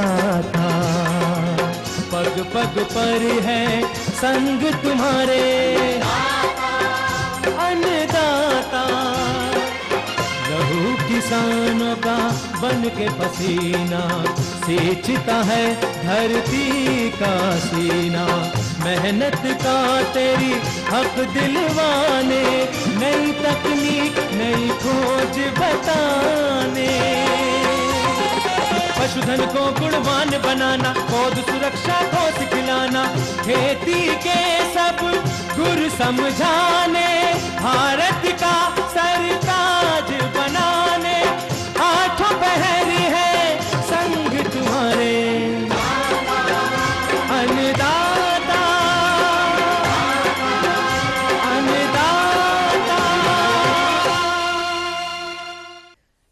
दाता, पग पग पर है संग तुम्हारे अन्नदाता। लहू किसानों का बन के पसीना सींचता है धरती का सीना। मेहनत का तेरी हक दिलवाने, नई तकनीक नई खोज बताने। पशुधन को गुणवान बनाना, पौध सुरक्षा को सिखलाना, खेती के सब गुर समझाने, भारत का सरताज बनाने। आठों पहर है संग तुम्हारे अन्नदाता, अन्नदाता।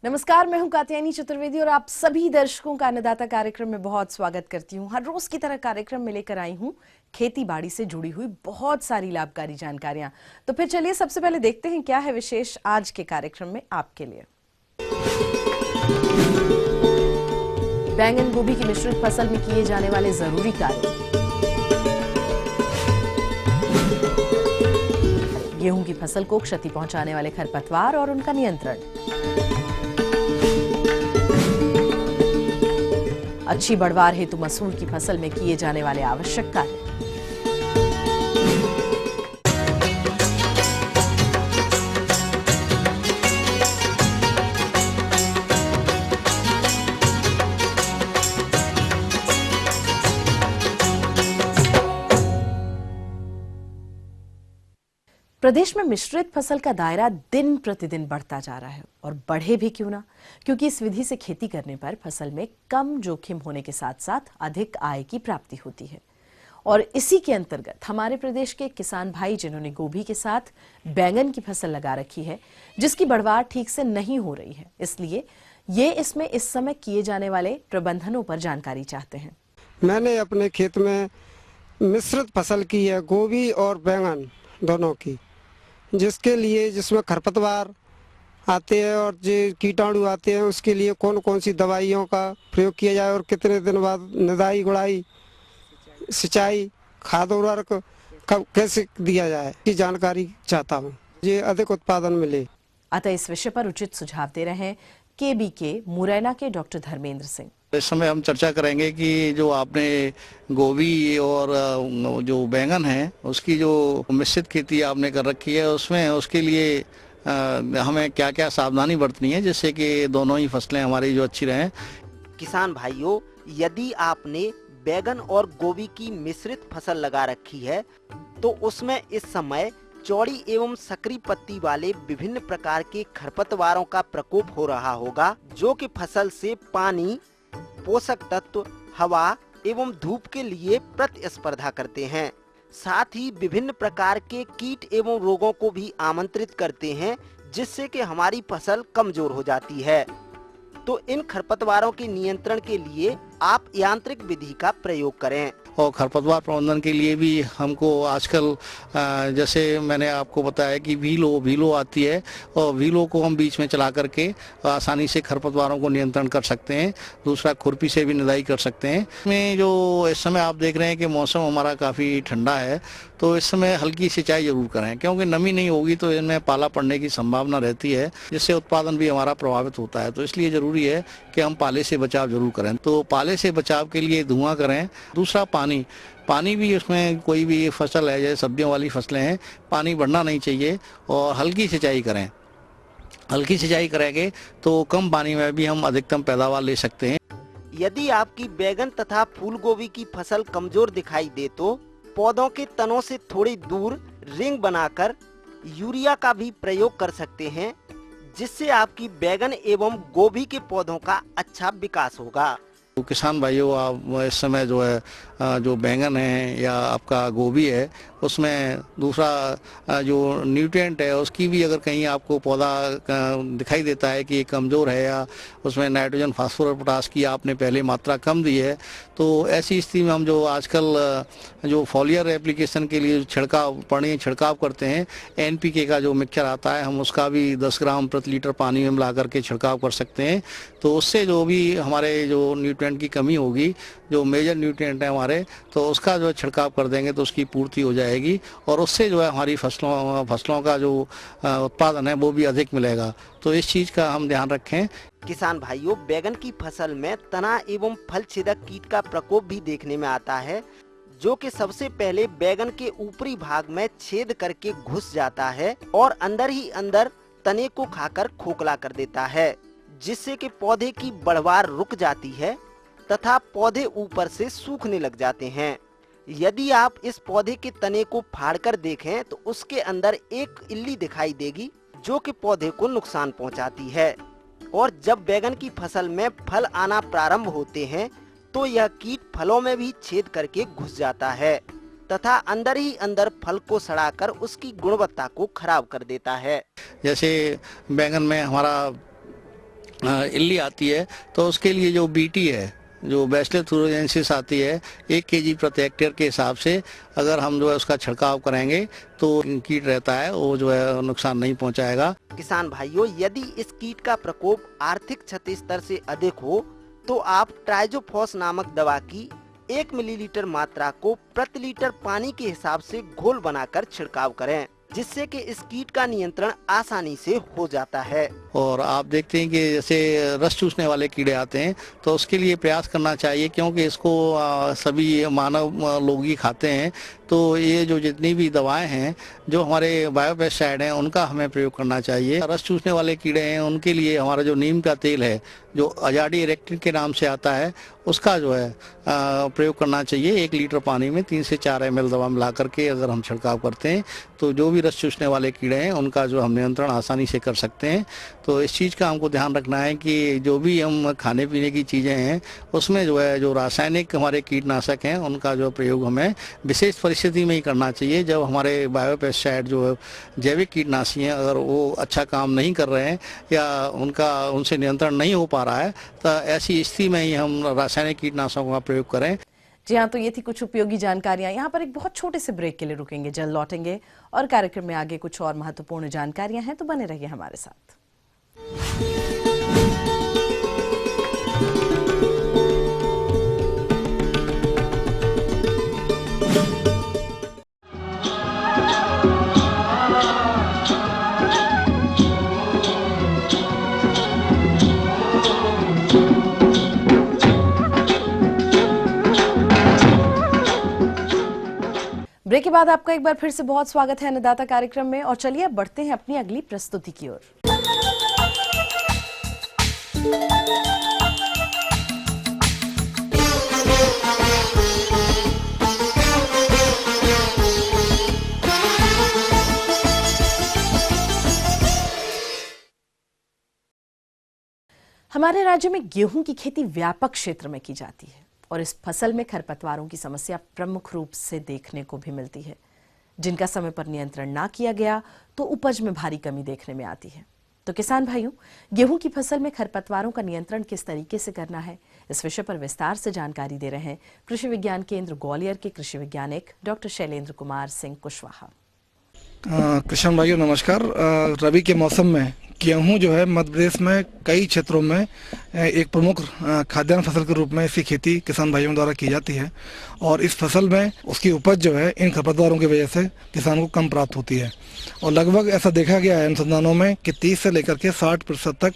नमस्कार, मैं हूं कात्यायनी चतुर्वेदी और आप सभी दर्शकों का अन्नदाता कार्यक्रम में बहुत स्वागत करती हूं। हर रोज की तरह कार्यक्रम में लेकर आई हूं खेती बाड़ी से जुड़ी हुई बहुत सारी लाभकारी जानकारियां। तो फिर चलिए सबसे पहले देखते हैं क्या है विशेष आज के कार्यक्रम में आपके लिए। बैंगन गोभी की मिश्रित फसल में किए जाने वाले जरूरी कार्य। गेहूं की फसल को क्षति पहुंचाने वाले खरपतवार और उनका नियंत्रण। अच्छी बढ़वार हेतु मसूर की फसल में किए जाने वाले आवश्यक कार्य। प्रदेश में मिश्रित फसल का दायरा दिन प्रतिदिन बढ़ता जा रहा है और बढ़े भी क्यों ना, क्योंकि इस विधि से खेती करने पर फसल में कम जोखिम होने के साथ साथ अधिक आय की प्राप्ति होती है। और इसी के अंतर्गत हमारे प्रदेश के किसान भाई जिन्होंने गोभी के साथ बैंगन की फसल लगा रखी है, जिसकी बढ़वार ठीक से नहीं हो रही है, इसलिए ये इसमें इस समय किए जाने वाले प्रबंधनों पर जानकारी चाहते हैं। मैंने अपने खेत में मिश्रित फसल की है, गोभी और बैंगन दोनों की, जिसके लिए जिसमें खरपतवार आते हैं और जो कीटाणु आते हैं उसके लिए कौन कौन सी दवाइयों का प्रयोग किया जाए और कितने दिन बाद निदाई गुड़ाई सिंचाई खाद उर्वरक कब कैसे दिया जाए की जानकारी चाहता हूँ, ये अधिक उत्पादन मिले। अतः इस विषय पर उचित सुझाव दे रहे हैं केबीके मुरैना के डॉक्टर धर्मेंद्र सिंह। इस समय हम चर्चा करेंगे कि जो आपने गोभी और जो बैंगन है उसकी जो मिश्रित खेती आपने कर रखी है, उसमें उसके लिए हमें क्या क्या सावधानी बरतनी है जिससे कि दोनों ही फसलें हमारी जो अच्छी रहें। किसान भाइयों, यदि आपने बैंगन और गोभी की मिश्रित फसल लगा रखी है तो उसमें इस समय चौड़ी एवं सकरी पत्ती वाले विभिन्न प्रकार के खरपतवारों का प्रकोप हो रहा होगा, जो कि फसल से पानी, पोषक तत्व, हवा एवं धूप के लिए प्रतिस्पर्धा करते हैं। साथ ही विभिन्न प्रकार के कीट एवं रोगों को भी आमंत्रित करते हैं, जिससे कि हमारी फसल कमजोर हो जाती है। तो इन खरपतवारों के नियंत्रण के लिए आप यांत्रिक विधि का प्रयोग करें। और खरपतवार प्रबंधन के लिए भी हमको आजकल जैसे मैंने आपको बताया कि वीलो आती है और वीलो को हम बीच में चला करके आसानी से खरपतवारों को नियंत्रण कर सकते हैं। दूसरा, खुरपी से भी निदाई कर सकते हैं। इसमें जो इस समय आप देख रहे हैं कि मौसम हमारा काफ़ी ठंडा है, तो इस समय हल्की सिंचाई जरूर करें, क्योंकि नमी नहीं होगी तो इनमें पाला पड़ने की संभावना रहती है, जिससे उत्पादन भी हमारा प्रभावित होता है। तो इसलिए जरूरी है कि हम पाले से बचाव जरूर करें। तो पाले से बचाव के लिए धुआं करें। दूसरा, पानी भी उसमें कोई भी फसल है, जैसे सब्जियों वाली फसलें हैं, पानी बढ़ना नहीं चाहिए और हल्की सिंचाई करें। हल्की सिंचाई करेंगे तो कम पानी में भी हम अधिकतम पैदावार ले सकते हैं। यदि आपकी बैंगन तथा फूल गोभी की फसल कमजोर दिखाई दे तो पौधों के तनों से थोड़ी दूर रिंग बनाकर यूरिया का भी प्रयोग कर सकते हैं, जिससे आपकी बैंगन एवं गोभी के पौधों का अच्छा विकास होगा। तो किसान भाइयों, आप इस समय जो है जो बैंगन है या आपका गोभी है उसमें दूसरा जो न्यूट्रिएंट है उसकी भी अगर कहीं आपको पौधा दिखाई देता है कि ये कमज़ोर है या उसमें नाइट्रोजन फास्फोरस पोटास की आपने पहले मात्रा कम दी है, तो ऐसी स्थिति में हम जो आजकल जो फॉलियर एप्लीकेशन के लिए छिड़काव करते हैं, NPK का जो मिक्सचर आता है हम उसका भी 10 ग्राम प्रति लीटर पानी में मिला करके छिड़काव कर सकते हैं। तो उससे जो भी हमारे जो न्यूट्रिएंट की कमी होगी, जो मेजर न्यूट्रिएंट है हमारे, तो उसका जो छिड़काव कर देंगे तो उसकी पूर्ति हो जाएगी और उससे जो है हमारी फसलों का जो उत्पादन है वो भी अधिक मिलेगा। तो इस चीज़ का हम ध्यान रखें। किसान भाइयों, बैगन की फसल में तना एवं फल छेदक कीट का प्रकोप भी देखने में आता है, जो कि सबसे पहले बैगन के ऊपरी भाग में छेद करके घुस जाता है और अंदर ही अंदर तने को खाकर खोखला कर देता है, जिससे कि पौधे की बढ़वार रुक जाती है तथा पौधे ऊपर से सूखने लग जाते हैं। यदि आप इस पौधे के तने को फाड़कर देखें तो उसके अंदर एक इल्ली दिखाई देगी, जो कि पौधे को नुकसान पहुंचाती है। और जब बैगन की फसल में फल आना प्रारंभ होते हैं तो यह कीट फलों में भी छेद करके घुस जाता है तथा अंदर ही अंदर फल को सड़ाकर उसकी गुणवत्ता को खराब कर देता है। जैसे बैंगन में हमारा इल्ली आती है तो उसके लिए जो BT है, जो बैसिलस thuringiensis आती है, 1 kg प्रति हेक्टेयर के हिसाब से अगर हम जो है उसका छिड़काव करेंगे तो कीट रहता है वो जो है नुकसान नहीं पहुंचाएगा। किसान भाइयों, यदि इस कीट का प्रकोप आर्थिक क्षति स्तर से अधिक हो तो आप ट्राइजोफॉस नामक दवा की 1 मिलीलीटर मात्रा को प्रति लीटर पानी के हिसाब से घोल बनाकर छिड़काव करें, जिससे कि इस कीट का नियंत्रण आसानी से हो जाता है। और आप देखते हैं कि जैसे रस चूसने वाले कीड़े आते हैं तो उसके लिए प्रयास करना चाहिए, क्योंकि इसको सभी मानव लोग ही खाते हैं। तो ये जो जितनी भी दवाएं हैं जो हमारे बायोपेस्टिसाइड हैं उनका हमें प्रयोग करना चाहिए। रस चूसने वाले कीड़े हैं उनके लिए हमारा जो नीम का तेल है, जो अजाडी इरेक्टिन के नाम से आता है, उसका जो है प्रयोग करना चाहिए। 1 लीटर पानी में 3 से 4 ml दवा मिला करके अगर हम छिड़काव करते हैं तो जो भी रस चूसने वाले कीड़े हैं उनका जो हम नियंत्रण आसानी से कर सकते हैं। तो इस चीज़ का हमको ध्यान रखना है कि जो भी हम खाने पीने की चीज़ें हैं उसमें जो है जो रासायनिक हमारे कीटनाशक हैं उनका जो प्रयोग हमें विशेष परिस्थिति में ही करना चाहिए। जब हमारे बायोपेस्टिसाइड जो जैविक कीटनाशी हैं अगर वो अच्छा काम नहीं कर रहे हैं या उनसे नियंत्रण नहीं हो पा रहा है तो ऐसी स्थिति में ही हम रासायनिक कीटनाशकों का प्रयोग करें। जी हाँ, तो ये थी कुछ उपयोगी जानकारियां। यहाँ पर एक बहुत छोटे से ब्रेक के लिए रुकेंगे, जल्द लौटेंगे और कार्यक्रम में आगे कुछ और महत्वपूर्ण जानकारियां हैं, तो बने रहिए हमारे साथ। ब्रेक के बाद आपका एक बार फिर से बहुत स्वागत है अन्नदाता कार्यक्रम में। और चलिए अब बढ़ते हैं अपनी अगली प्रस्तुति की ओर। हमारे राज्य में गेहूं की खेती व्यापक क्षेत्र में की जाती है और इस फसल में खरपतवारों की समस्या प्रमुख रूप से देखने को भी मिलती है, जिनका समय पर नियंत्रण ना किया गया तो उपज में भारी कमी देखने में आती है। तो किसान भाइयों, गेहूं की फसल में खरपतवारों का नियंत्रण किस तरीके से करना है, इस विषय पर विस्तार से जानकारी दे रहे हैं कृषि विज्ञान केंद्र ग्वालियर के कृषि वैज्ञानिक डॉक्टर शैलेंद्र कुमार सिंह कुशवाहा। किसान भाइयों नमस्कार। रबी के मौसम में गेहूं जो है मध्य प्रदेश में कई क्षेत्रों में एक प्रमुख खाद्यान्न फसल के रूप में इसकी खेती किसान भाइयों द्वारा की जाती है और इस फसल में उसकी उपज जो है इन खरपतवारों की वजह से किसान को कम प्राप्त होती है। और लगभग ऐसा देखा गया है अनुसंधानों में कि 30 से लेकर के 60% तक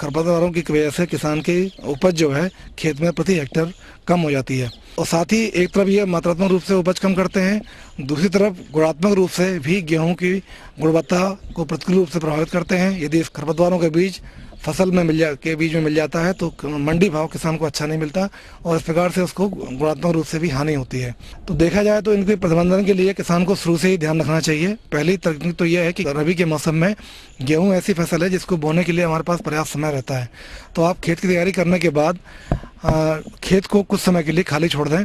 खरपतवारों की वजह से किसान की उपज जो है खेत में प्रति हेक्टेयर कम हो जाती है। और साथ ही एक तरफ ये मात्रात्मक रूप से उपज कम करते हैं, दूसरी तरफ गुणात्मक रूप से भी गेहूं की गुणवत्ता को प्रतिकूल रूप से प्रभावित करते हैं। यदि इस खरपतवारों के बीज फसल में के बीज में मिल जाता है तो मंडी भाव किसान को अच्छा नहीं मिलता और इस प्रकार से उसको गुणात्मक रूप से भी हानि होती है। तो देखा जाए तो इनके प्रबंधन के लिए किसान को शुरू से ही ध्यान रखना चाहिए। पहली तकनीक तो यह है कि रबी के मौसम में गेहूँ ऐसी फसल है जिसको बोने के लिए हमारे पास पर्याप्त समय रहता है। तो आप खेत की तैयारी करने के बाद खेत को कुछ समय के लिए खाली छोड़ दें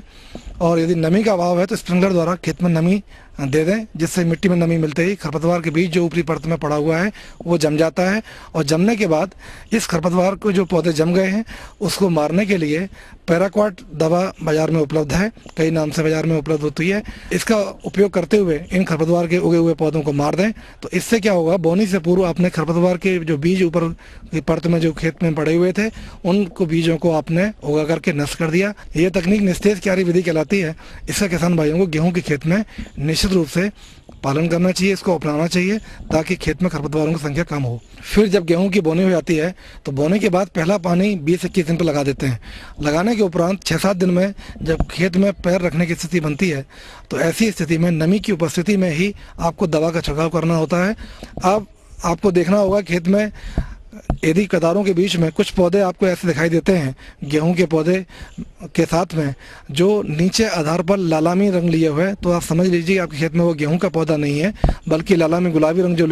और यदि नमी का अभाव है तो स्प्रिंकलर द्वारा खेत में नमी दे दें, जिससे मिट्टी में नमी मिलते ही खरपतवार के बीज जो ऊपरी परत में पड़ा हुआ है वो जम जाता है और जमने के बाद इस खरपतवार को जो पौधे जम गए हैं उसको मारने के लिए पैराक्वाट दवा बाजार में उपलब्ध है, कई नाम से बाजार में उपलब्ध होती है। इसका उपयोग करते हुए इन खरपतवार के उगे हुए पौधों को मार दें। तो इससे क्या होगा, बोनी से पूर्व आपने खरपतवार के जो बीज ऊपर की परत में जो खेत में पड़े हुए थे उनको बीजों को आपने उगा करके नष्ट कर दिया। ये तकनीक निस्तेज क्यारी विधि कहलाती है। इसका किसान भाइयों को गेहूं के खेत में निश्चित रूप से पालन करना चाहिए, इसको अपनाना चाहिए ताकि खेत में खरपतवारों की संख्या कम हो। फिर जब गेहूं की बोनी हो जाती है तो बोने के बाद पहला पानी 20-21 दिन पर लगा देते हैं। लगाने के उपरांत 6-7 दिन में जब खेत में पैर रखने की स्थिति बनती है तो ऐसी स्थिति में नमी की उपस्थिति में ही आपको दवा का छिड़काव करना होता है। अब आपको देखना होगा खेत में यदि कतारों के बीच में कुछ पौधे आपको ऐसे दिखाई देते हैं गेहूं के पौधे के साथ में जो नीचे आधार पर लालामी रंग लिए हुए तो आप समझ लीजिए आपके खेत में वो गेहूं का पौधा नहीं है बल्कि लालामी गुलाबी रंग जो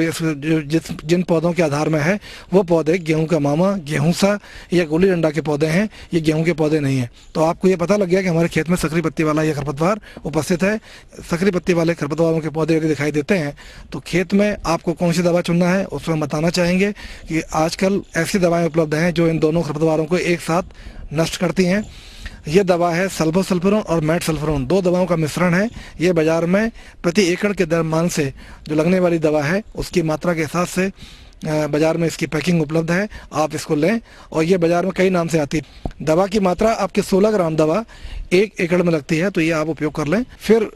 जिन पौधों के आधार में है वो पौधे गेहूं का मामा, गेहूंसा या गुल्ली डंडा के पौधे हैं, ये गेहूं के पौधे नहीं है। तो आपको ये पता लग गया कि हमारे खेत में सकरी पत्ती वाला यह खरपतवार उपस्थित है। सकरी पत्ती वाले खरपतवारों के पौधे यदि दिखाई देते हैं तो खेत में आपको कौन सी दवा चुनना है उसमें बताना चाहेंगे कि आजकल ऐसी दवाएं उपलब्ध हैं जो इन दोनों खरपतवारों को एक साथ नष्ट करती हैं। ये दवा है सल्फोसल्फिरोन और मेटसल्फिरोन, दो दवाओं का मिश्रण है। ये बाजार में प्रति एकड़ के दरमान से जो लगने वाली दवा है उसकी मात्रा के हिसाब से बाजार में इसकी पैकिंग उपलब्ध है, आप इसको लें। और ये बाजार में कई नाम से आती है। दवा की मात्रा आपके 16 ग्राम दवा 1 एकड़ में लगती है, तो ये आप उपयोग कर लें। फिर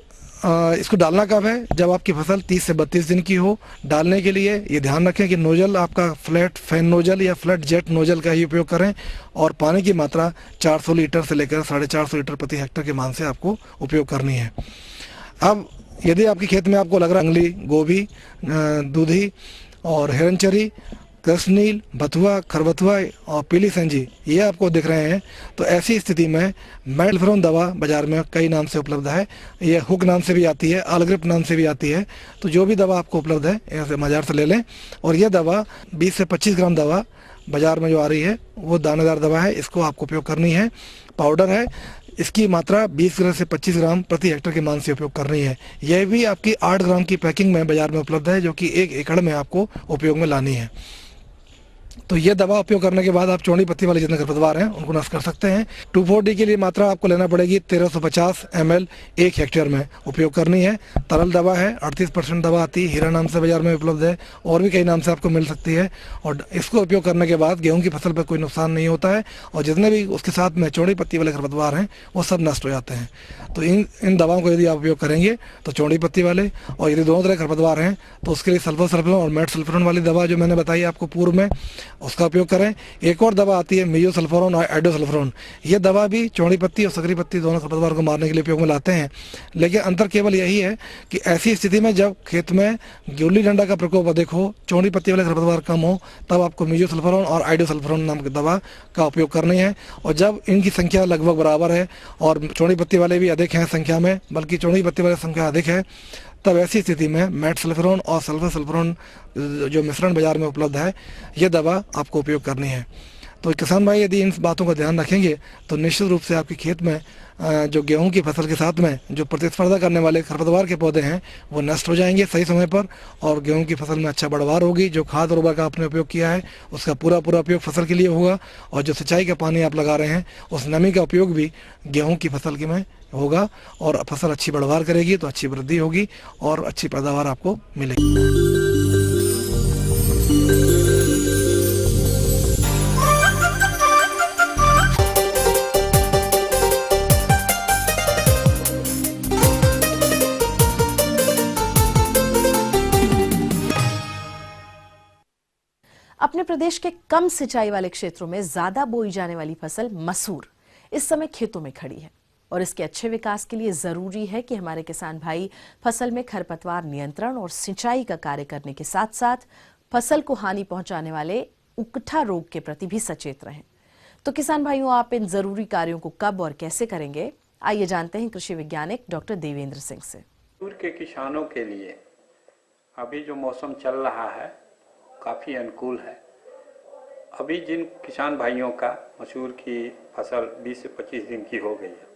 इसको डालना कब है, जब आपकी फसल 30 से 32 दिन की हो। डालने के लिए ये ध्यान रखें कि नोजल आपका फ्लैट फैन नोजल या फ्लैट जेट नोजल का ही उपयोग करें और पानी की मात्रा 400 लीटर से लेकर 450 लीटर प्रति हेक्टेयर के मान से आपको उपयोग करनी है। अब यदि आपके खेत में आपको लग रहा है अंगली, गोभी, दूधी और हिरनचरी, कृष्णनील, बथुआ, खरबथुआ और पीली संजी ये आपको दिख रहे हैं, तो ऐसी स्थिति में मेटसल्फिरोन दवा बाजार में कई नाम से उपलब्ध है। ये हुक नाम से भी आती है, आलग्रिप नाम से भी आती है। तो जो भी दवा आपको उपलब्ध है ऐसे बाजार से ले लें। और यह दवा 20 से 25 ग्राम दवा बाजार में जो आ रही है वो दानेदार दवा है, इसको आपको उपयोग करनी है। पाउडर है, इसकी मात्रा 20 ग्राम से 25 ग्राम प्रति हेक्टेयर के मान से उपयोग करनी है। यह भी आपकी 8 ग्राम की पैकिंग में बाजार में उपलब्ध है जो कि 1 एकड़ में आपको उपयोग में लानी है। तो ये दवा उपयोग करने के बाद आप चौड़ी पत्ती वाले जितने खरपतवार हैं उनको नष्ट कर सकते हैं। 2,4-D के लिए मात्रा आपको लेना पड़ेगी 1350 ml 1 हेक्टेयर में उपयोग करनी है। तरल दवा है, 38% दवा आती है, हीरा नाम से बाजार में उपलब्ध है और भी कई नाम से आपको मिल सकती है। और इसको उपयोग करने के बाद गेहूं की फसल पर कोई नुकसान नहीं होता है और जितने भी उसके साथ में चौड़ी पत्ती वाले खरपतवार हैं वो सब नष्ट हो जाते हैं। तो इन दवाओं को यदि आप उपयोग करेंगे तो चौड़ी पत्ती वाले, और यदि दोनों तरह खरपतवार हैं तो उसके लिए सल्फोसल्फिरोन और मेटसल्फिरोन वाली दवा जो मैंने बताई आपको पूर्व में, उसका उपयोग करें। एक और दवा आती है मेयोसल्फोरोन और एडोसल्फोरोन। ये दवा भी चौड़ी पत्ती और सकरी पत्ती दोनों खरपतवार को मारने के लिए उपयोग में लाते हैं। लेकिन अंतर केवल यही है कि ऐसी स्थिति में जब खेत में गुल्ली डंडा का प्रकोप अधिक हो, चौड़ी पत्ती वाले खरपतवार कम हो, तब आपको मेयोसल्फोरोन और एडोसल्फोरोन नाम की दवा का उपयोग करनी है। और जब इनकी संख्या लगभग बराबर है और चौड़ी पत्ती वाले भी अधिक हैं संख्या में, बल्कि चौड़ी पत्ती वाले संख्या अधिक है, तब ऐसी स्थिति में मेटसल्फिरोन और सल्फोसल्फिरोन जो मिश्रण बाजार में उपलब्ध है ये दवा आपको उपयोग करनी है। तो किसान भाई यदि इन बातों का ध्यान रखेंगे तो निश्चित रूप से आपके खेत में जो गेहूं की फसल के साथ में जो प्रतिस्पर्धा करने वाले खरपतवार के पौधे हैं वो नष्ट हो जाएंगे सही समय पर और गेहूं की फसल में अच्छा बढ़वार होगी। जो खाद और उर्वरक आपने उपयोग किया है उसका पूरा उपयोग फसल के लिए होगा और जो सिंचाई का पानी आप लगा रहे हैं उस नमी का उपयोग भी गेहूं की फसल के में होगा और फसल अच्छी बढ़वार करेगी तो अच्छी वृद्धि होगी और अच्छी पैदावार आपको मिलेगी। अपने प्रदेश के कम सिंचाई वाले क्षेत्रों में ज्यादा बोई जाने वाली फसल मसूर इस समय खेतों में खड़ी है और इसके अच्छे विकास के लिए जरूरी है कि हमारे किसान भाई फसल में खरपतवार नियंत्रण और सिंचाई का कार्य करने के साथ साथ फसल को हानि पहुंचाने वाले उकठा रोग के प्रति भी सचेत रहें। तो किसान भाइयों, आप इन जरूरी कार्यों को कब और कैसे करेंगे, आइए जानते हैं कृषि वैज्ञानिक डॉक्टर देवेंद्र सिंह से। मसूर के किसानों के लिए अभी जो मौसम चल रहा है काफ़ी अनुकूल है। अभी जिन किसान भाइयों का मसूर की फसल 20 से 25 दिन की हो गई है,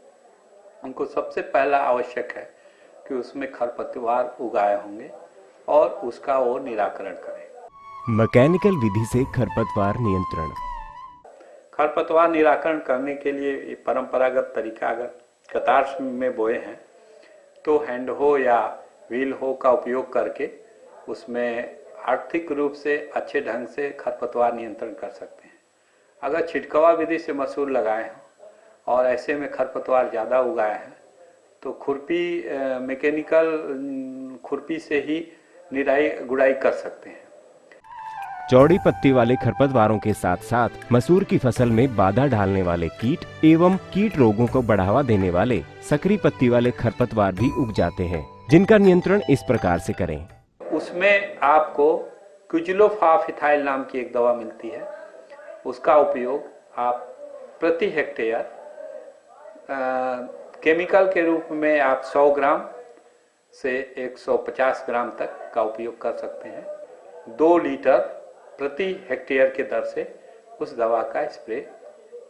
उनको सबसे पहला आवश्यक है कि उसमें खरपतवार उगाए होंगे और उसका वो निराकरण करें। मैकेनिकल विधि से खरपतवार नियंत्रण। खरपतवार निराकरण करने के लिए परंपरागत तरीका, अगर कतार में बोए हैं तो हैंड हो या व्हील हो का उपयोग करके उसमें आर्थिक रूप से अच्छे ढंग से खरपतवार नियंत्रण कर सकते हैं। अगर छिटकवा विधि से मसूर लगाए हैं और ऐसे में खरपतवार ज़्यादा उगाए हैं तो खुरपी, मैकेनिकल खुरपी से ही निराई गुड़ाई कर सकते हैं। चौड़ी पत्ती वाले खरपतवारों के साथ साथ मसूर की फसल में बाधा डालने वाले कीट एवं कीट रोगों को बढ़ावा देने वाले सकरी पत्ती वाले खरपतवार भी उग जाते हैं, जिनका नियंत्रण इस प्रकार से करें। उसमें आपको क्विजिलोफाफिथाइल नाम की एक दवा मिलती है, उसका उपयोग आप प्रति हेक्टेयर केमिकल के रूप में आप 100 ग्राम से 150 ग्राम तक का उपयोग कर सकते हैं। 2 लीटर प्रति हेक्टेयर के दर से उस दवा का स्प्रे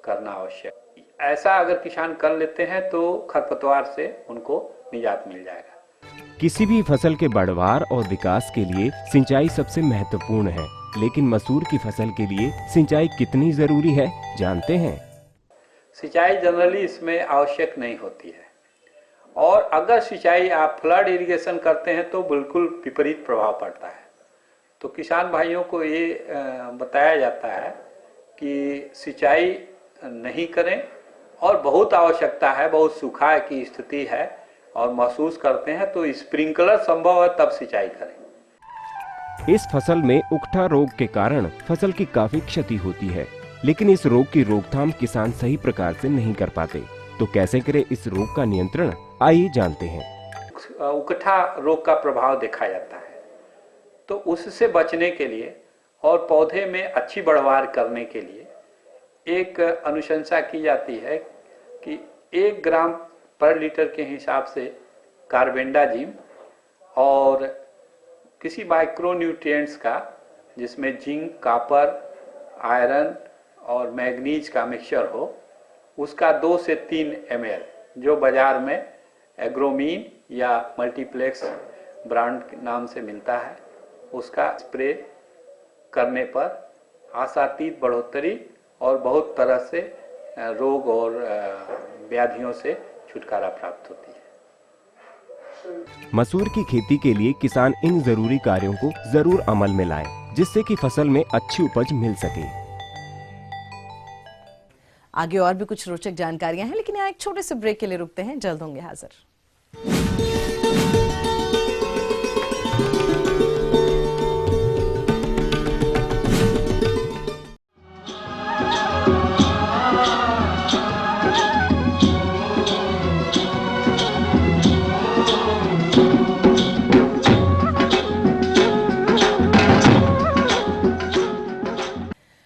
करना आवश्यक। ऐसा अगर किसान कर लेते हैं तो खरपतवार से उनको निजात मिल जाएगा। किसी भी फसल के बढ़वार और विकास के लिए सिंचाई सबसे महत्वपूर्ण है, लेकिन मसूर की फसल के लिए सिंचाई कितनी जरूरी है, जानते हैं? सिंचाई जनरली इसमें आवश्यक नहीं होती है, और अगर सिंचाई आप फ्लड इरिगेशन करते हैं तो बिल्कुल विपरीत प्रभाव पड़ता है। तो किसान भाइयों को ये बताया जाता है कि सिंचाई नहीं करें, और बहुत आवश्यकता है, बहुत सूखा की स्थिति है और महसूस करते हैं तो स्प्रिंकलर संभव है तब सिंचाई करें। इस फसल में उकठा रोग के कारण फसल की काफी क्षति होती है, लेकिन इस रोग की रोकथाम किसान सही प्रकार से नहीं कर पाते। तो कैसे करें इस रोग का नियंत्रण, आइए जानते हैं। उकठा रोग का प्रभाव देखा जाता है, तो उससे बचने के लिए और पौधे में अच्छी बढ़वार करने के लिए एक अनुशंसा की जाती है कि 1 ग्राम पर लीटर के हिसाब से कार्बेंडाजिम और किसी माइक्रोन्यूट्रिएंट्स का, जिसमें जिंक, कॉपर, आयरन और मैग्नीज का मिक्सचर हो, उसका 2 से 3 ml जो बाजार में एग्रोमीन या मल्टीप्लेक्स ब्रांड के नाम से मिलता है, उसका स्प्रे करने पर आशातीत बढ़ोतरी और बहुत तरह से रोग और व्याधियों से छुटकारा प्राप्त होती है। मसूर की खेती के लिए किसान इन जरूरी कार्यों को जरूर अमल में लाएं, जिससे कि फसल में अच्छी उपज मिल सके। आगे और भी कुछ रोचक जानकारियां हैं, लेकिन यहाँ एक छोटे से ब्रेक के लिए रुकते हैं, जल्द होंगे हाजिर।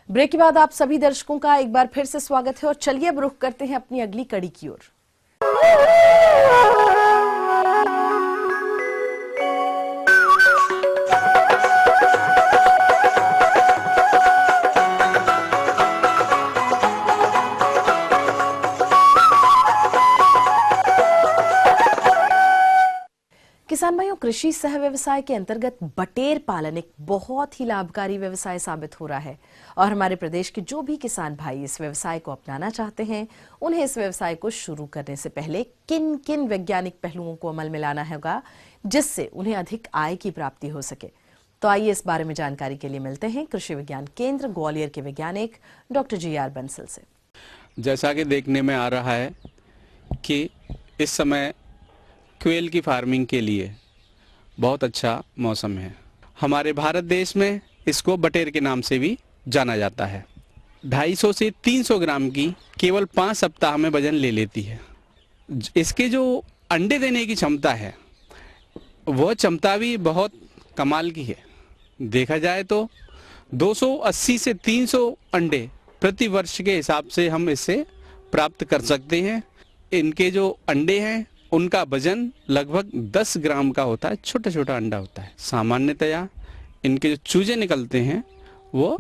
ब्रेक के बाद आप सभी दर्शकों का एक बार फिर से स्वागत है, और चलिए अब रुख करते हैं अपनी अगली कड़ी की ओर। किसान भाइयों, कृषि सह व्यवसाय के अंतर्गत बटेर पालन एक बहुत ही लाभकारी व्यवसाय साबित हो रहा है, और हमारे प्रदेश के जो भी किसान भाई इस व्यवसाय को अपनाना चाहते हैं, उन्हें इस व्यवसाय को शुरू करने से पहले किन किन वैज्ञानिक पहलुओं को अमल में लाना होगा, जिससे उन्हें अधिक आय की प्राप्ति हो सके। तो आइए इस बारे में जानकारी के लिए मिलते हैं कृषि विज्ञान केंद्र ग्वालियर के वैज्ञानिक डॉक्टर GR बंसल से। जैसा कि देखने में आ रहा है कि इस समय क्वेल की फार्मिंग के लिए बहुत अच्छा मौसम है। हमारे भारत देश में इसको बटेर के नाम से भी जाना जाता है। 250 से 300 ग्राम की केवल 5 सप्ताह में वजन ले लेती है। इसके जो अंडे देने की क्षमता है, वह क्षमता भी बहुत कमाल की है। देखा जाए तो 280 से 300 अंडे प्रति वर्ष के हिसाब से हम इससे प्राप्त कर सकते हैं। इनके जो अंडे हैं उनका वजन लगभग 10 ग्राम का होता है, छोटा छोटा अंडा होता है। सामान्यतया इनके जो चूजे निकलते हैं वो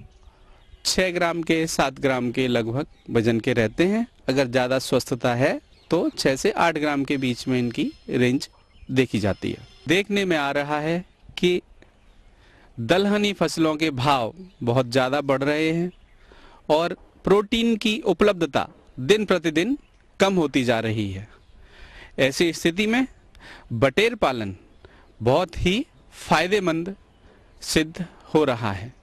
6 ग्राम के 7 ग्राम के लगभग वजन के रहते हैं। अगर ज़्यादा स्वस्थता है तो 6 से 8 ग्राम के बीच में इनकी रेंज देखी जाती है। देखने में आ रहा है कि दलहनी फसलों के भाव बहुत ज़्यादा बढ़ रहे हैं और प्रोटीन की उपलब्धता दिन प्रतिदिन कम होती जा रही है। ऐसी स्थिति में बटेर पालन बहुत ही फायदेमंद सिद्ध हो रहा है।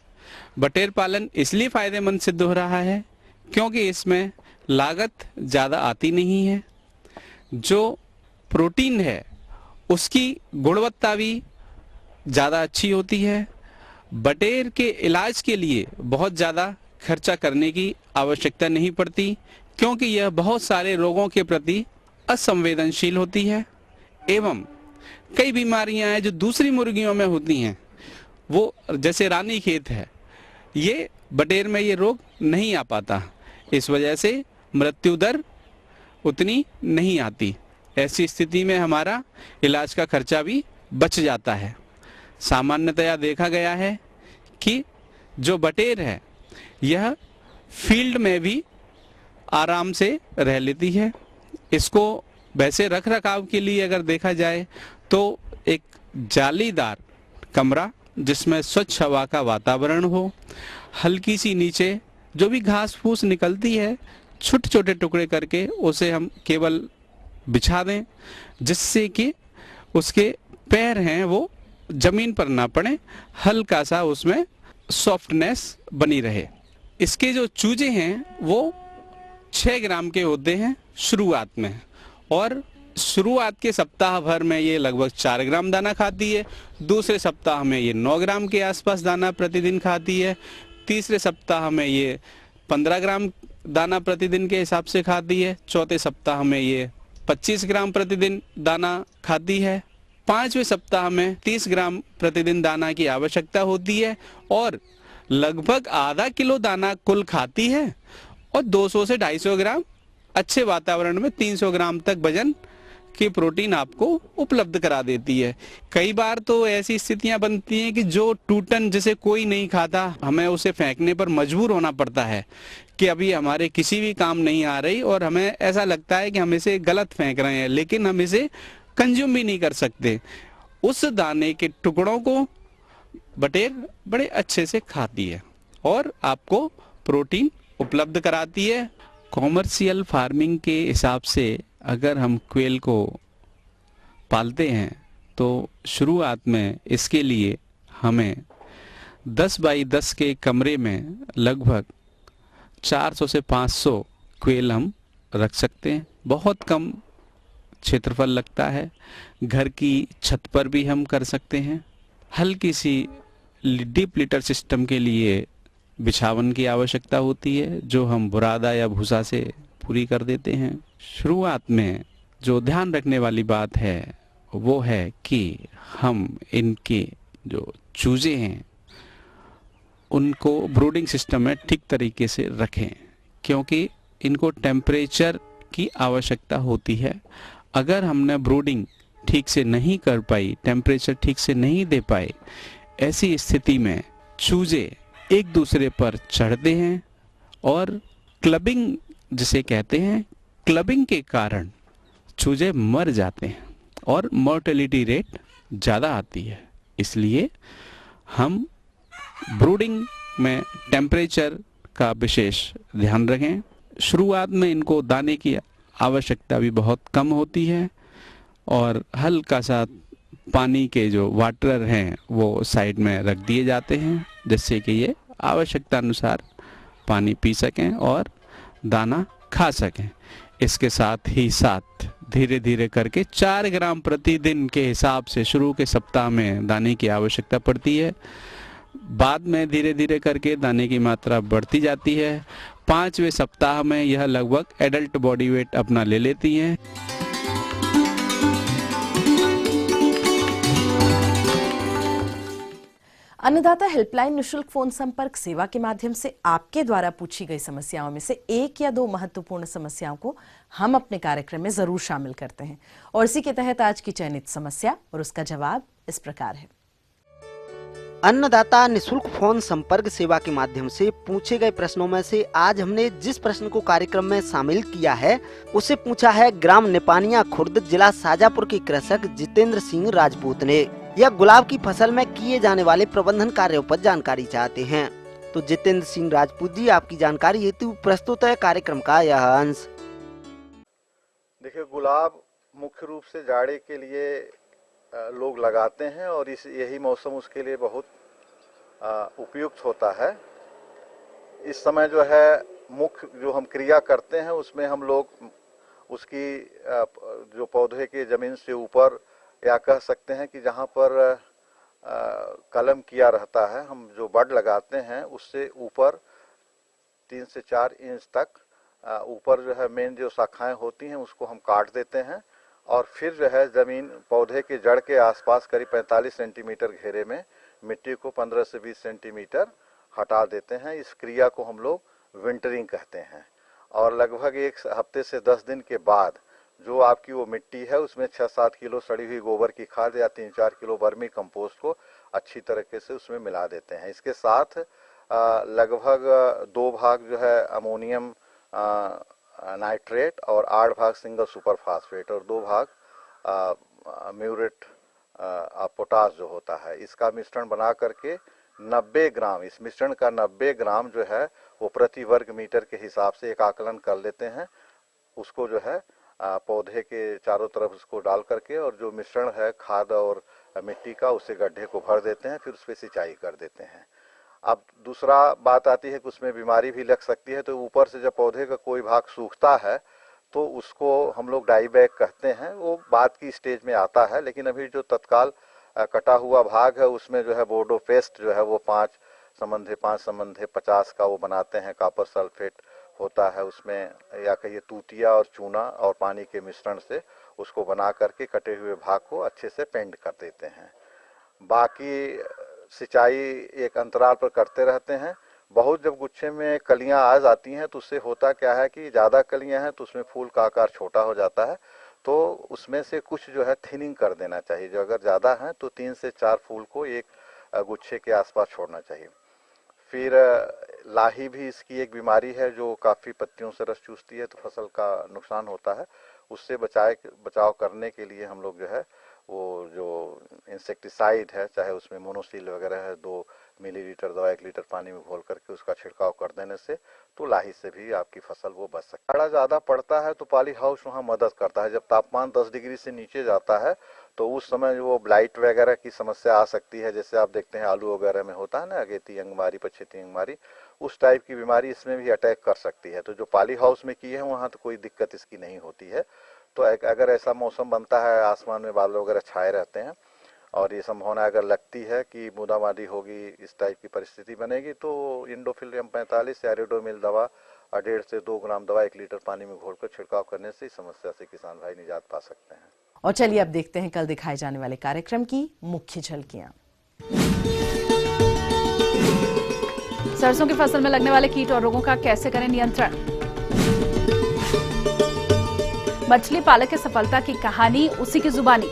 बटेर पालन इसलिए फायदेमंद सिद्ध हो रहा है क्योंकि इसमें लागत ज़्यादा आती नहीं है। जो प्रोटीन है उसकी गुणवत्ता भी ज़्यादा अच्छी होती है। बटेर के इलाज के लिए बहुत ज़्यादा खर्चा करने की आवश्यकता नहीं पड़ती क्योंकि यह बहुत सारे रोगों के प्रति असंवेदनशील होती है एवं कई बीमारियां हैं जो दूसरी मुर्गियों में होती हैं, वो जैसे रानीखेत है, ये बटेर में ये रोग नहीं आ पाता। इस वजह से मृत्यु दर उतनी नहीं आती। ऐसी स्थिति में हमारा इलाज का खर्चा भी बच जाता है। सामान्यतया देखा गया है कि जो बटेर है यह फील्ड में भी आराम से रह लेती है। इसको वैसे रख रखाव के लिए अगर देखा जाए तो एक जालीदार कमरा जिसमें स्वच्छ हवा का वातावरण हो, हल्की सी नीचे जो भी घास फूस निकलती है छोटे छोटे टुकड़े करके उसे हम केवल बिछा दें जिससे कि उसके पैर हैं वो जमीन पर ना पड़े, हल्का सा उसमें सॉफ्टनेस बनी रहे। इसके जो चूजे हैं वो 6 ग्राम के होते हैं शुरुआत में और शुरुआत के सप्ताह भर में ये लगभग 4 ग्राम दाना खाती है। दूसरे सप्ताह में ये 9 ग्राम के आसपास दाना प्रतिदिन खाती है। तीसरे सप्ताह में ये 15 ग्राम दाना प्रतिदिन के हिसाब से खाती है। चौथे सप्ताह में ये 25 ग्राम प्रतिदिन दाना खाती है। 5वें सप्ताह में 30 ग्राम प्रतिदिन दाना की आवश्यकता होती है और लगभग आधा किलो दाना कुल खाती है और 200 से 250 ग्राम अच्छे वातावरण में 300 ग्राम तक वजन की प्रोटीन आपको उपलब्ध करा देती है। कई बार तो ऐसी स्थितियां बनती हैं कि जो टूटन जिसे कोई नहीं खाता, हमें उसे फेंकने पर मजबूर होना पड़ता है कि अभी हमारे किसी भी काम नहीं आ रही और हमें ऐसा लगता है कि हम इसे गलत फेंक रहे हैं, लेकिन हम इसे कंज्यूम भी नहीं कर सकते। उस दाने के टुकड़ों को बटेर बड़े अच्छे से खाती है और आपको प्रोटीन उपलब्ध कराती है। कॉमर्शियल फार्मिंग के हिसाब से अगर हम क्वेल को पालते हैं तो शुरुआत में इसके लिए हमें 10 बाई 10 के कमरे में लगभग 400 से 500 क्वेल हम रख सकते हैं। बहुत कम क्षेत्रफल लगता है। घर की छत पर भी हम कर सकते हैं। हल्की सी डीप लिटर सिस्टम के लिए बिछावन की आवश्यकता होती है जो हम बुरादा या भूसा से पूरी कर देते हैं। शुरुआत में जो ध्यान रखने वाली बात है वो है कि हम इनके जो चूजे हैं उनको ब्रूडिंग सिस्टम में ठीक तरीके से रखें क्योंकि इनको टेम्परेचर की आवश्यकता होती है। अगर हमने ब्रूडिंग ठीक से नहीं कर पाई, टेम्परेचर ठीक से नहीं दे पाए, ऐसी स्थिति में चूजे एक दूसरे पर चढ़ते हैं और क्लबिंग जिसे कहते हैं, क्लबिंग के कारण चूजे मर जाते हैं और मोर्टेलिटी रेट ज़्यादा आती है। इसलिए हम ब्रूडिंग में टेम्परेचर का विशेष ध्यान रखें। शुरुआत में इनको दाने की आवश्यकता भी बहुत कम होती है और हल्का सा पानी के जो वाटर हैं वो साइड में रख दिए जाते हैं जिससे कि ये आवश्यकता अनुसार पानी पी सकें और दाना खा सकें। इसके साथ ही साथ धीरे धीरे करके 4 ग्राम प्रतिदिन के हिसाब से शुरू के सप्ताह में दाने की आवश्यकता पड़ती है। बाद में धीरे धीरे करके दाने की मात्रा बढ़ती जाती है। 5वें सप्ताह में यह लगभग एडल्ट बॉडी वेट अपना ले लेती हैं। अन्नदाता हेल्पलाइन निशुल्क फोन संपर्क सेवा के माध्यम से आपके द्वारा पूछी गई समस्याओं में से 1 या 2 महत्वपूर्ण समस्याओं को हम अपने कार्यक्रम में जरूर शामिल करते हैं और इसी के तहत आज की चयनित समस्या और उसका जवाब इस प्रकार है। अन्नदाता निशुल्क फोन संपर्क सेवा के माध्यम से पूछे गए प्रश्नों में से आज हमने जिस प्रश्न को कार्यक्रम में शामिल किया है उसे पूछा है ग्राम निपानिया खुर्द जिला शाजापुर के कृषक जितेंद्र सिंह राजपूत ने। यह गुलाब की फसल में किए जाने वाले प्रबंधन कार्यों पर जानकारी चाहते हैं। तो जितेंद्र सिंह राजपूत जी, आपकी जानकारी हेतु प्रस्तुत है कार्यक्रम का यह अंश। देखिए, गुलाब मुख्य रूप से जाड़े के लिए लोग लगाते हैं और यही मौसम उसके लिए बहुत उपयुक्त होता है। इस समय जो है मुख्य जो हम क्रिया करते हैं उसमें हम लोग उसकी जो पौधे के जमीन से ऊपर या कह सकते हैं कि जहाँ पर कलम किया रहता है, हम जो बड लगाते हैं उससे ऊपर 3 से 4 इंच तक ऊपर जो है मेन जो शाखाएं होती हैं उसको हम काट देते हैं और फिर जो है जमीन पौधे के जड़ के आसपास करीब 45 सेंटीमीटर घेरे में मिट्टी को 15 से 20 सेंटीमीटर हटा देते हैं। इस क्रिया को हम लोग विंटरिंग कहते हैं और लगभग 1 हफ्ते से 10 दिन के बाद जो आपकी वो मिट्टी है उसमें 6-7 किलो सड़ी हुई गोबर की खाद या 3-4 किलो वर्मी कंपोस्ट को अच्छी तरीके से उसमें मिला देते हैं। इसके साथ लगभग 2 भाग जो है अमोनियम नाइट्रेट और 8 भाग सिंगल सुपर फास्फेट और 2 भाग म्यूरेट पोटास जो होता है, इसका मिश्रण बना करके 90 ग्राम, इस मिश्रण का 90 ग्राम जो है वो प्रति वर्ग मीटर के हिसाब से एक आकलन कर लेते हैं। उसको जो है पौधे के चारों तरफ उसको डाल करके और जो मिश्रण है खाद और मिट्टी का उसे गड्ढे को भर देते हैं, फिर उस पर सिंचाई कर देते हैं। अब दूसरा बात आती है कि उसमें बीमारी भी लग सकती है, तो ऊपर से जब पौधे का कोई भाग सूखता है तो उसको हम लोग डाई बैक कहते हैं, वो बाद की स्टेज में आता है। लेकिन अभी जो तत्काल कटा हुआ भाग है उसमें जो है बोर्डो पेस्ट जो है वो 5 संबंधे 50 का वो बनाते हैं, कॉपर सल्फेट होता है उसमें, या कहिए तूतिया और चूना और पानी के मिश्रण से उसको बना करके कटे हुए भाग को अच्छे से पेंट कर देते हैं। बाकी सिंचाई एक अंतराल पर करते रहते हैं। बहुत जब गुच्छे में कलियां आ जाती हैं तो उससे होता क्या है कि ज़्यादा कलियां हैं तो उसमें फूल का आकार छोटा हो जाता है, तो उसमें से कुछ जो है थिनिंग कर देना चाहिए। जो अगर ज़्यादा हैं तो 3 से 4 फूल को एक गुच्छे के आसपास छोड़ना चाहिए। फिर लाही भी इसकी एक बीमारी है जो काफ़ी पत्तियों से रस चूसती है, तो फसल का नुकसान होता है। उससे बचाव करने के लिए हम लोग जो है वो जो इंसेक्टिसाइड है, चाहे उसमें मोनोसील वगैरह है, 2 मिलीलीटर दवा 1 लीटर पानी में घोल करके उसका छिड़काव कर देने से तो लाही से भी आपकी फसल वो बच सकती है। जाड़ा ज़्यादा पड़ता है तो पॉली हाउस वहाँ मदद करता है। जब तापमान 10 डिग्री से नीचे जाता है तो उस समय वो ब्लाइट वगैरह की समस्या आ सकती है, जैसे आप देखते हैं आलू वगैरह में होता है ना, अगेती अंगमारी, पछेती अंगमारी, उस टाइप की बीमारी इसमें भी अटैक कर सकती है। तो जो पॉली हाउस में की है वहाँ तो कोई दिक्कत इसकी नहीं होती है। तो अगर ऐसा मौसम बनता है, आसमान में बादल वगैरह छाए रहते हैं और ये संभावना अगर लगती है कि बूंदाबांदी होगी, इस टाइप की परिस्थिति बनेगी, तो इंडोफिलियम 45 या रेडोमिल दवा 1.5 से 2 ग्राम दवा 1 लीटर पानी में घोलकर छिड़काव करने से इस समस्या से किसान भाई निजात पा सकते हैं। और चलिए अब देखते हैं कल दिखाए जाने वाले कार्यक्रम की मुख्य झलकियां। सरसों की फसल में लगने वाले कीट और रोगों का कैसे करें नियंत्रण। मछली पालक की सफलता की कहानी उसी की जुबानी।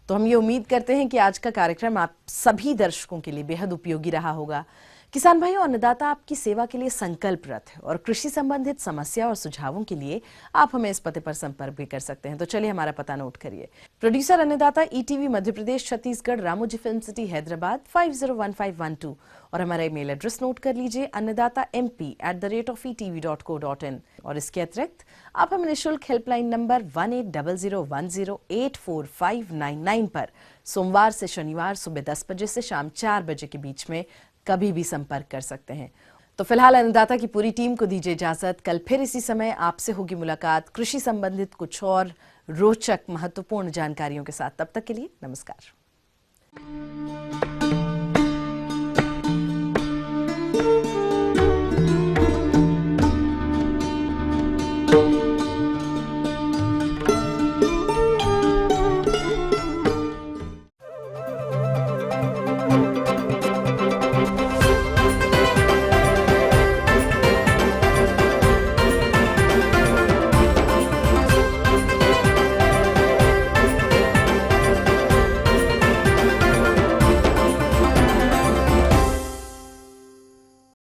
तो हम ये उम्मीद करते हैं कि आज का कार्यक्रम आप सभी दर्शकों के लिए बेहद उपयोगी रहा होगा। किसान भाइयों, अन्नदाता आपकी सेवा के लिए संकल्परत है और कृषि संबंधित समस्या और सुझावों के लिए आप हमें इस पते पर संपर्क भी कर सकते हैं। तो चलिए हमारा पता नोट करिए। प्रोड्यूसर अन्नदाता, ETV Madhya Pradesh Chhattisgarh, Ramoji film city Hyderabad 501512 और हमारा ईमेल एड्रेस नोट कर लीजिए annadatamp@etv.co.in। और इसके अतिरिक्त आप हमें निःशुल्क हेल्पलाइन नंबर 180010845999 पर सोमवार से शनिवार सुबह 10 बजे से शाम 4 बजे के बीच में कभी भी संपर्क कर सकते हैं। तो फिलहाल अन्नदाता की पूरी टीम को दीजिए इजाजत। कल फिर इसी समय आपसे होगी मुलाकात कृषि संबंधित कुछ और रोचक महत्वपूर्ण जानकारियों के साथ। तब तक के लिए नमस्कार।